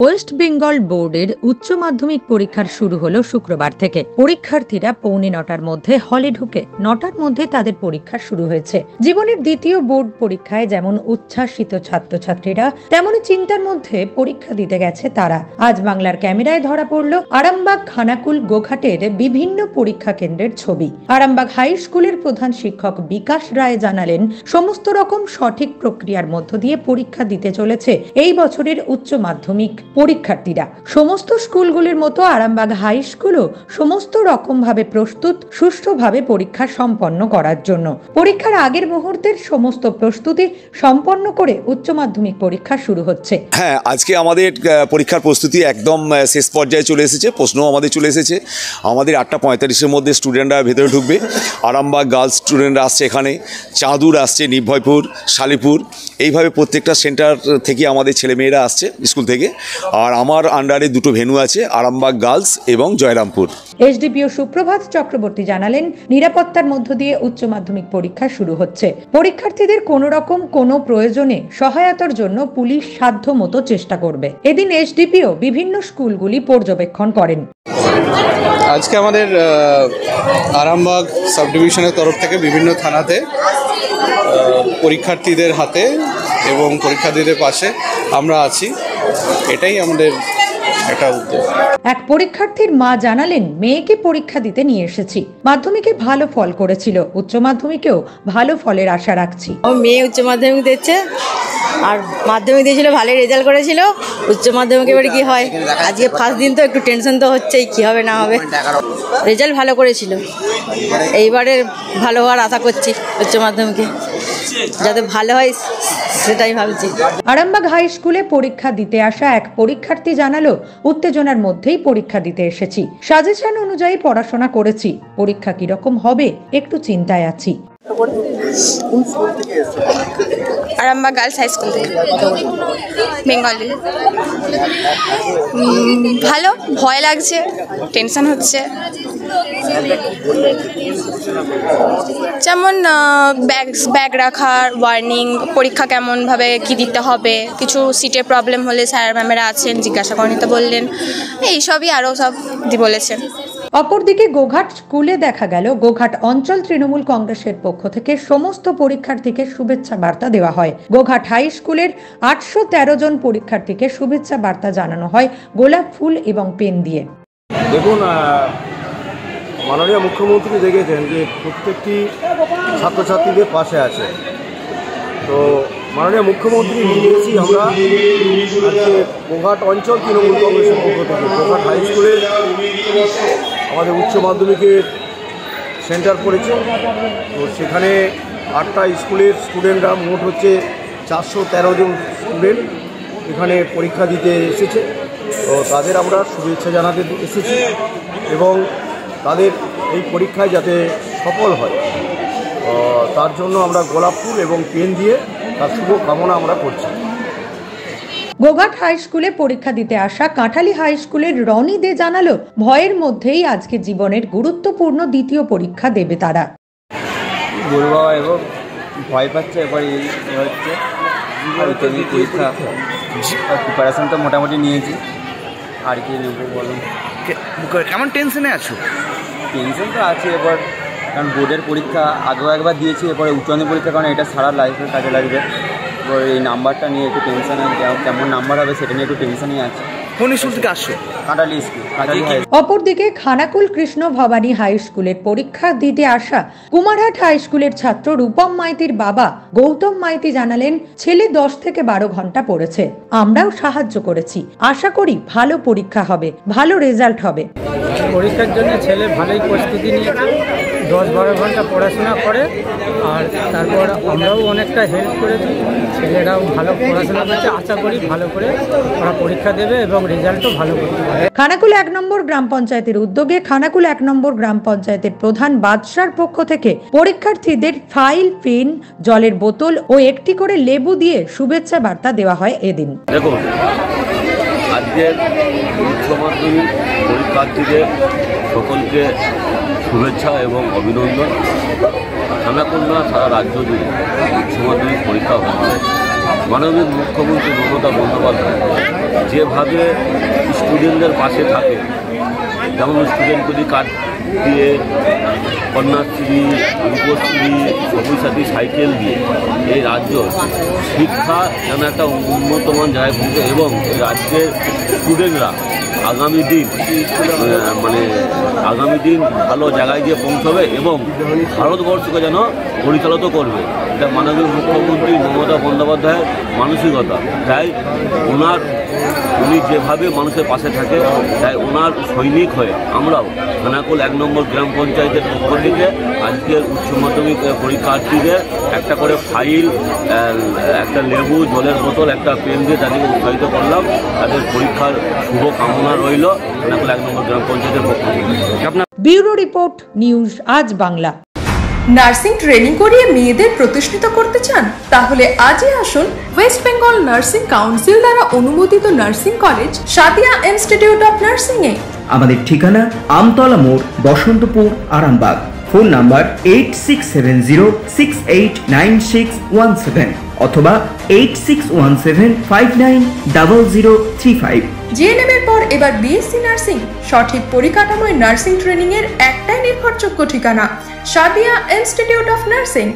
West Bengal বোর্ডের উচ্চ মাধ্যমিক পরীক্ষার শুরু হলো শুক্রবার থেকে। পরীক্ষার্থীরা 9:45-র মধ্যে হলে ঢুকে 9টার মধ্যে তাদের পরীক্ষা শুরু হয়েছে। জীবনের দ্বিতীয় বোর্ড পরীক্ষায় যেমন উচ্ছ্বাসিত ছাত্রছাত্রীরা, তেমনি চিন্তার মধ্যে পরীক্ষা দিতে গেছে তারা। আজ বাংলার ক্যামেরায় ধরা পড়ল আরামবাগ, খানাকুল, গোঘাটের বিভিন্ন পরীক্ষা কেন্দ্রের ছবি। আরামবাগ হাই স্কুলের প্রধান শিক্ষক বিকাশ রায় জানালেন, সমস্ত রকম সঠিক প্রক্রিয়ার মধ্য দিয়ে পরীক্ষা দিতে চলেছে এই বছরের উচ্চ মাধ্যমিক পরীক্ষার্থীরা। সমস্ত স্কুলগুলির মতো আরামবাগ হাই স্কুলও সমস্ত রকম ভাবে প্রস্তুত সুষ্ঠুভাবে পরীক্ষা সম্পন্ন করার জন্য। পরীক্ষার আগের মুহূর্তের সমস্ত প্রস্তুতি সম্পন্ন করে উচ্চ মাধ্যমিক পরীক্ষা শুরু হচ্ছে। হ্যাঁ, আজকে আমাদের পরীক্ষার প্রস্তুতি একদম শেষ পর্যায়ে চলে এসেছে। প্রশ্নও আমাদের চলে এসেছে। আমাদের 8:45-এর মধ্যে স্টুডেন্টরা ভেতরে ঢুকবে। আরামবাগ গার্লস স্টুডেন্টরা আসছে, এখানে চাঁদুর আসছে, নির্ভয়পুর, শালিপুর, এইভাবে প্রত্যেকটা সেন্টার থেকে আমাদের ছেলেমেয়েরা আসছে স্কুল থেকে। আর আমার আন্ডারে দুটো ভেন্যু আছে, আরামবাগ গার্লস এবং জয়রামপুর। এসডিপিও সুপ্রভাত চক্রবর্তী জানালেন, নিরাপত্তার মধ্য দিয়ে উচ্চ মাধ্যমিক পরীক্ষা শুরু হচ্ছে। পরীক্ষার্থীদের কোনো রকম কোনো প্রয়োজনে সহায়তার জন্য পুলিশ সাধ্য মতো চেষ্টা করবে। এদিন এসডিপিও বিভিন্ন স্কুলগুলি পর্যবেক্ষণ করেন। আজকে আমাদের আরামবাগ সাব ডিভিশনের তরফ থেকে বিভিন্ন থানাতে পরীক্ষার্থীদের হাতে এবং পরীক্ষার্থীদের পাশে আমরা আছি, এটাই আমাদের একটা উদ্যোগ। এক পরীক্ষার্থীর মা জানালেন, মেয়েকে পরীক্ষা দিতে নিয়ে এসেছি, মাধ্যমিকে ভালো ফল করেছিল, উচ্চ মাধ্যমিকেও ভালো ফলের আশা রাখছি। মেয়ে উচ্চ মাধ্যমিক দিচ্ছে আর মাধ্যমিক দিয়েছিল, ভালোই রেজাল্ট করেছিল। উচ্চ মাধ্যমিক এবারে কি হয়, আজকে ফার্স্ট দিন তো একটু টেনশন তো হচ্ছেই, কি হবে না হবে। রেজাল্ট ভালো করেছিল, এইবারে ভালো হওয়ার আশা করছি। উচ্চ মাধ্যমিকে যাতে ভালো হয় সেটাই ভাবছি। আরামবাগ হাই স্কুলে পরীক্ষা দিতে আসা এক পরীক্ষার্থী জানালো, উত্তেজনার মধ্যেই পরীক্ষা দিতে এসেছি, সাজেশন অনুযায়ী পড়াশোনা করেছি, পরীক্ষা কিরকম হবে একটু চিন্তায় আছি। আরামবাগ গার্লস হাই স্কুল থেকে, বেঙ্গলি। ভালো, ভয় লাগছে, টেনশন হচ্ছে। যেমন ব্যাগ রাখার ওয়ার্নিং, পরীক্ষা কেমনভাবে কি দিতে হবে, কিছু সিটের প্রবলেম হলে স্যার ম্যামেরা আছেন, জিজ্ঞাসা করে নিতে বললেন, এইসবই আরও সব বলেছেন। অপরদিকে গোঘাট স্কুলে দেখা গেল, গোঘাট অঞ্চল তৃণমূল কংগ্রেসের পক্ষ থেকে সমস্ত পরীক্ষার্থীকে শুভেচ্ছা বার্তা দেওয়া হয়। গোঘাট হাই স্কুলের 813 জন পরীক্ষার্থীকে শুভেচ্ছা বার্তা জানানো হয় গোলাপ ফুল এবং পেন দিয়ে। দেখুন, মাননীয় মুখ্যমন্ত্রী দেখেছেন যে প্রত্যেকটি ছাত্রছাত্রীদের পাশে আছে, তো মাননীয় মুখ্যমন্ত্রী নির্দেশই আমরা আজকে গোঘাট অঞ্চল তৃণমূল কংগ্রেসের পক্ষ থেকে গোঘাট হাই স্কুলের আমাদের উচ্চ মাধ্যমিকের সেন্টার পড়েছে। তো সেখানে 8টা স্কুলের স্টুডেন্টরা, মোট হচ্ছে 413 জন স্টুডেন্ট এখানে পরীক্ষা দিতে এসেছে। তো তাদের আমরা শুভেচ্ছা জানাতে এসেছি এবং তাদের এই পরীক্ষায় যাতে সফল হয় তার জন্য আমরা গোলাপ ফুল এবং পেন দিয়ে তার শুভ কামনা আমরা করছি। গোঘাট হাই স্কুলে পরীক্ষা দিতে আসা কাঁঠালী হাই স্কুলের রনি দে জানালো, ভয়ের মধ্যেই আজকে জীবনের গুরুত্বপূর্ণ দ্বিতীয় পরীক্ষা দেবে তারা। এবং ভয় পাচ্ছে, এবারে হচ্ছে পরীক্ষা প্রিপারেশন তো মোটামুটি নিয়েছি, আর কি নেবো বলুন। কেমন টেনশনে আছো? টেনশন তো আছে এবার, কারণ বোর্ডের পরীক্ষা আগেও একবার দিয়েছি, এরপরে উচ্চ মাধ্যমিক পরীক্ষা, কারণ এটা সারা লাইফের কাজে লাগবে। এবার এই নাম্বারটা নিয়ে একটু টেনশন, কেমন নাম্বার হবে সেটা নিয়ে একটু টেনশনই আছে। কোন স্কুল থেকে আসছো? কাঁঠালী স্কুল। অপরদিকে খানাকুল কৃষ্ণ ভবানী হাই স্কুলের পরীক্ষা দিতে আসা কুমারহাট হাই স্কুলের ছাত্র রূপম মাইতির বাবা গৌতম মাইতি জানালেন, ছেলে 10 থেকে 12 ঘন্টা পড়েছে, আমরাও সাহায্য করেছি, আশা করি ভালো পরীক্ষা হবে, ভালো রেজাল্ট হবে। পরীক্ষার জন্য ছেলে ভালোই প্রস্তুতি নিয়েছে, 10-12 ঘন্টা পড়াশোনা করে, আর তারপর আমরাও অনেকটা হেল্প করেছি, ছেলেরাও ভালো পড়াশোনা করছে, আশা করি ভালো করে ওরা পরীক্ষা দেবে এবং রেজাল্টও ভালো করতে পারে। খানাকুল 1 নম্বর গ্রাম পঞ্চায়েতের উদ্যোগে খানাকুল 1 নম্বর গ্রাম পঞ্চায়েতের প্রধান বাদশার পক্ষ থেকে পরীক্ষার্থীদের ফাইল, পেন, জলের বোতল ও একটি করে লেবু দিয়ে শুভেচ্ছা বার্তা দেওয়া হয় এদিন। দেখুন, আজকে উচ্চ মাধ্যমিক পরীক্ষার্থীদের সকলকে শুভেচ্ছা এবং অভিনন্দন। খানাকুল না, সারা রাজ্য জুড়ে উচ্চ মাধ্যমিক পরীক্ষা হচ্ছে। মাননীয় মুখ্যমন্ত্রী মমতা বন্দ্যোপাধ্যায় যেভাবে স্টুডেন্টদের পাশে থাকে, যেমন স্টুডেন্টগুলি কার্ড দিয়ে, কন্যাশ্রী, রূপশ্রী, সবুজ সাথী সাইকেল দিয়ে এই রাজ্য শিক্ষা যেন একটা উন্নতমান জায়গায় পৌঁছে এবং এই রাজ্যের স্টুডেন্টরা আগামী দিন ভালো জায়গায় গিয়ে পৌঁছবে এবং ভারতবর্ষকে যেন পরিচালিত করবে। এটা মাননীয় মুখ্যমন্ত্রী মমতা বন্দ্যোপাধ্যায়ের মানসিকতা। তাই উনি যেভাবে মানুষের পাশে থাকে, তাই ওনার সৈনিক হয়ে আমরাও খানাকুল 1 নম্বর গ্রাম পঞ্চায়েতের পক্ষ থেকে আজকের উচ্চ মাধ্যমিক পরীক্ষার্থীদের একটা করে ফাইল, একটা লেবু, জলের বোতল, একটা পেন দিয়ে তাদেরকে উৎসাহিত করলাম। তাদের পরীক্ষার শুভ কামনা রইল খানাকুল 1 নম্বর গ্রাম পঞ্চায়েতের পক্ষ থেকে। ব্যুরো রিপোর্ট, নিউজ আজ বাংলা। নার্সিং ট্রেনিং করিয়ে মেয়েদের প্রতিষ্ঠিত করতে চান? তাহলে আজই আসুন ওয়েস্ট বেঙ্গল নার্সিং কাউন্সিল দ্বারা অনুমোদিত nursing college Sadia institute of nursing এ। আমাদের ঠিকানা আমতলা মোড়, বসন্তপুর, আরামবাগ। ফোন নাম্বার 8670689617 অথবা 8617590035। জিএনএম এর পর এবার বিএসসি নার্সিং। সঠিক পরিকাঠামোয় নার্সিং ট্রেনিং এর একটাই নির্ভরযোগ্য ঠিকানা, সাদিয়া ইনস্টিটিউট অফ নার্সিং।